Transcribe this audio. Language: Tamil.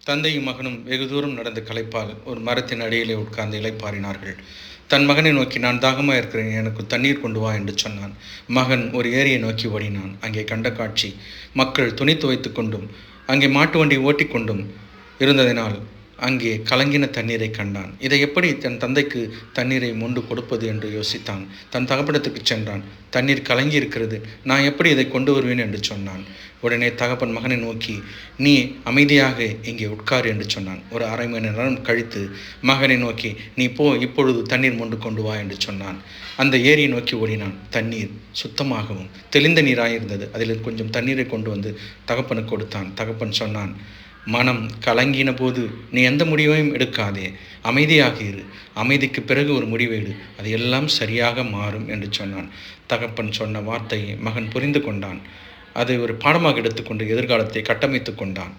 தந்தையும் மகனும் வெகு தூரம் நடந்து களைப்பால் ஒரு மரத்தின் அடியிலே உட்கார்ந்து இளைப்பாறினார்கள். தன் மகனை நோக்கி, நான் தாகமாக இருக்கிறேன், எனக்கு தண்ணீர் கொண்டு வா என்று சொன்னான். மகன் ஒரு ஏரியை நோக்கி ஓடினான். அங்கே கண்ட காட்சி, மக்கள் துணி துவைத்து கொண்டும் அங்கே மாட்டு வண்டி ஓட்டிக்கொண்டும் இருந்ததினால் அங்கே கலங்கின தண்ணீரை கண்டான். இதை எப்படி தன் தந்தைக்கு தண்ணீரை மொண்டு கொடுப்பது என்று யோசித்தான். தன் தகப்பனத்துக்கு சென்றான். தண்ணீர் கலங்கி இருக்கிறது, நான் எப்படி இதை கொண்டு வருவேன் என்று சொன்னான். உடனே தகப்பன் மகனை நோக்கி, நீ அமைதியாக இங்கே உட்கார் என்று சொன்னான். ஒரு அரை மணி நேரம் கழித்து மகனை நோக்கி, நீ போ, இப்பொழுது தண்ணீர் மொண்டு கொண்டு வா என்று சொன்னான். அந்த ஏரியை நோக்கி ஓடினான். தண்ணீர் சுத்தமாகவும் தெளிந்த நீராயிருந்தது. அதில் கொஞ்சம் தண்ணீரை கொண்டு வந்து தகப்பனுக்கு கொடுத்தான். தகப்பன் சொன்னான், மனம் கலங்கின போது நீ எந்த முடிவையும் எடுக்காதே, அமைதியாக இரு. அமைதிக்கு பிறகு ஒரு முடிவை எடு, அது எல்லாம் சரியாக மாறும் என்று சொன்னான். தகப்பன் சொன்ன வார்த்தையை மகன் புரிந்து கொண்டான். அதை ஒரு பாடமாக எடுத்துக்கொண்டு எதிர்காலத்தை கட்டமைத்து கொண்டான்.